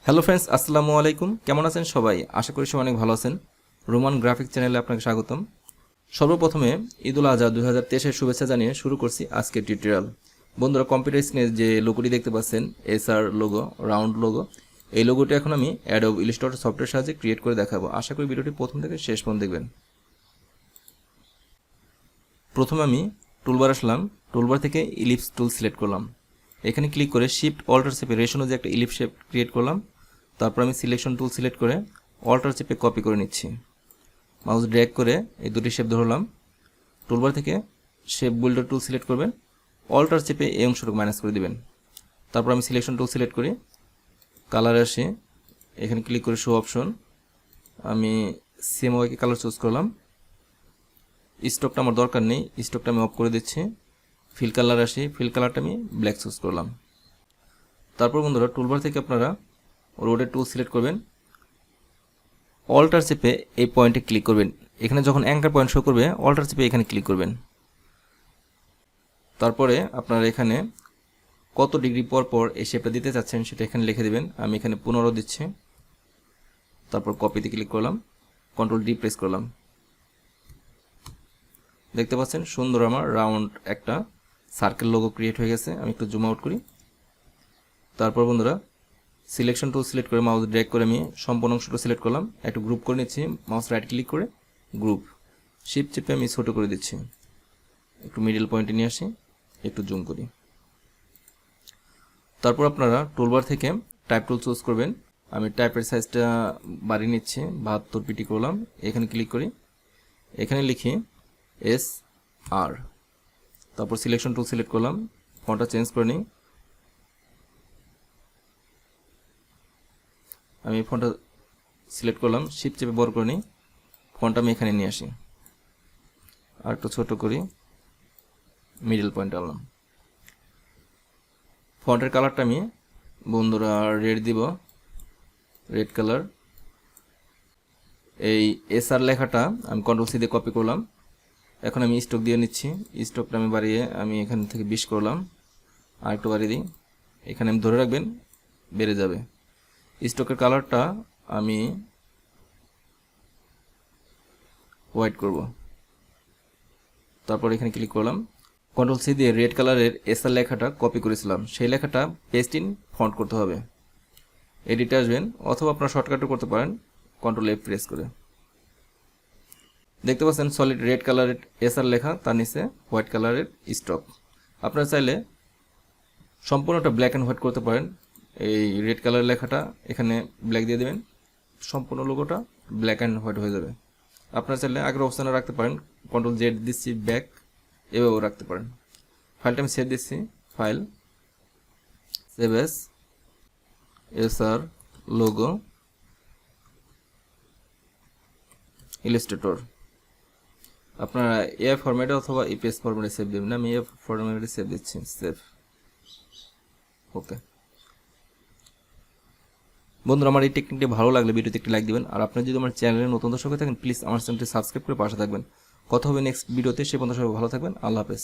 Hello friends, আসসালামু আলাইকুম। কেমন আছেন সবাই? আশা করি সবাই অনেক ভালো আছেন। রোমান গ্রাফিক চ্যানেলে আপনাকে স্বাগতম। সর্বপ্রথমে ঈদুল আজহা 2023-এর শুভেচ্ছা জানিয়ে শুরু করছি আজকের টিউটোরিয়াল। বন্ধুরা, কম্পিউটার স্ক্রিনে যে লোগোটি দেখতে পাচ্ছেন, এসআর লোগো, রাউন্ড লোগো, এই লোগোটি এখন আমি অ্যাডোব ইলাস্ট্রেটর সফটওয়্যার সাহায্যে ক্রিয়েট করে দেখাবো। আশা করি ভিডিওটি প্রথম থেকে শেষ পর্যন্ত দেখবেন। প্রথমে আমি টুলবার আসলাম, টুলবার থেকে ইলিপস টুল সিলেক্ট করলাম। এখানে ক্লিক করে শিফট অল্টার চেপে রেশনো যে একটা ইলিপস শেপ ক্রিয়েট করলাম। তারপর আমি সিলেকশন টুল সিলেক্ট করে অল্টার চেপে কপি করে নিচ্ছি। মাউস ড্র্যাগ করে এই দুটি শেপ ধরলাম। টুলবার থেকে শেপ বিল্ডার টুল সিলেক্ট করবেন, অল্টার চেপে এই অংশটুকু মাইনাস করে দিবেন। তারপর আমি সিলেকশন টুল সিলেক্ট করি, কালারে আসি, এখানে ক্লিক করে শো অপশন, আমি সেম ওয়াইকে কালার চুজ করলাম। স্টকটা আমার দরকার নেই, স্টকটা আমি অফ করে দিচ্ছি। ফিল কালার আসি, ফিল কালারটা আমি ব্ল্যাক চুজ করলাম। তারপর বন্ধুরা, টুলবার থেকে আপনারা রোডের টুল সিলেক্ট করবেন, অল্টার চেপে এই পয়েন্টে ক্লিক করবেন। এখানে যখন অ্যাঙ্কার পয়েন্ট শো করবে, অল্টার চেপে এখানে ক্লিক করবেন। তারপরে আপনারা এখানে কত ডিগ্রি পর পর এই শেপটা দিতে চাচ্ছেন সেটা এখানে লিখে দেবেন। আমি এখানে 15 দিচ্ছি। তারপর কপিতে ক্লিক করলাম, কন্ট্রোল ডি প্রেস করলাম। দেখতে পাচ্ছেন সুন্দর আমার রাউন্ড একটা সার্কেল লোগো ক্রিয়েট হয়ে গেছে। আমি একটু জুম আউট করি। তারপর বন্ধুরা, সিলেকশন টুল সিলেক্ট করে মাউস ড্র্যাগ করে আমি সম্পূর্ণ অংশটা সিলেক্ট করলাম। একটু গ্রুপ করে নিচ্ছি, মাউস রাইট ক্লিক করে গ্রুপ, শিফট চেপে আমি ছোটো করে দিচ্ছি। একটু মিডল পয়েন্টে নিয়ে আসি, একটু জুম করি। তারপর আপনারা টুলবার থেকে টাইপ টুল চুজ করবেন। আমি টাইপের সাইজটা বাড়িয়ে নিচ্ছি, 72 পিটি করলাম। এখানে ক্লিক করি, এখানে লিখি SR। তারপর সিলেকশন টুল সিলেক্ট করলাম, ফন্টটা চেঞ্জ করে নিই। আমি ফন্টটা সিলেক্ট করলাম, শিফট চেপে বড় করে নিই। ফন্টটা আমি এখানে নিয়ে আসি, আর একটু ছোটো করি, মিডল পয়েন্ট আনলাম। ফন্টের কালারটা আমি বন্ধুরা রেড দিব, রেড কালার। এই SR লেখাটা আমি কন্ট্রোল সি দিয়ে কপি করলাম। এখন আমি স্ট্রোক দিয়ে নিচ্ছি। স্ট্রোকটা আমি বাড়িয়ে আমি এখান থেকে 20 করলাম, আর একটু বাড়িয়ে দিই। এখানে আমি ধরে রাখবেন, বেড়ে যাবে। স্ট্রোকের কালারটা আমি হোয়াইট করব। তারপর এখানে ক্লিক করলাম, কন্ট্রোল সি দিয়ে রেড কালারের SR লেখাটা কপি করেছিলাম, সেই লেখাটা পেস্ট ইন ফন্ট করতে হবে। এডিটে আসবেন, অথবা আপনারা শর্টকাটও করতে পারেন, কন্ট্রোল F প্রেস করে। দেখতে পাচ্ছেন সলিড রেড কালারের SR লেখা, তার নিচে হোয়াইট কালারের স্ট্রোক। আপনারা চাইলে সম্পূর্ণটা ব্ল্যাক অ্যান্ড হোয়াইট করতে পারেন। এই রেড কালারের লেখাটা এখানে ব্ল্যাক দিয়ে দেবেন, সম্পূর্ণ লোগোটা ব্ল্যাক অ্যান্ড হোয়াইট হয়ে যাবে। আপনারা চাইলে আগের অবস্থানে রাখতে পারেন, কন্ট্রোল জেড দিচ্ছি, ব্যাক, এভাবেও রাখতে পারেন। ফাইলটা আমি সেভ দিচ্ছি, file save S SR logo Illustrator. আপনারা এ ফরম্যাটে অথবা ইপিএস ফরম্যাটে সেভ দেবেন। আমি এ ফরম্যাটে সেভ দিচ্ছি, সেভ। ওকে বন্ধুরা, আমার এই টেকনিকটি ভালো লাগলে ভিডিওতে একটি লাইক দিবেন। আর আপনি যদি আমার চ্যানেলে নতুন দর্শক হয়ে থাকেন, প্লিজ আমার চ্যানেলটি সাবস্ক্রাইব করে পাশে থাকবেন। কথা হবে নেক্সট ভিডিওতে। সে পর্যন্ত সবাই ভালো থাকবেন। আল্লাহ হাফেজ।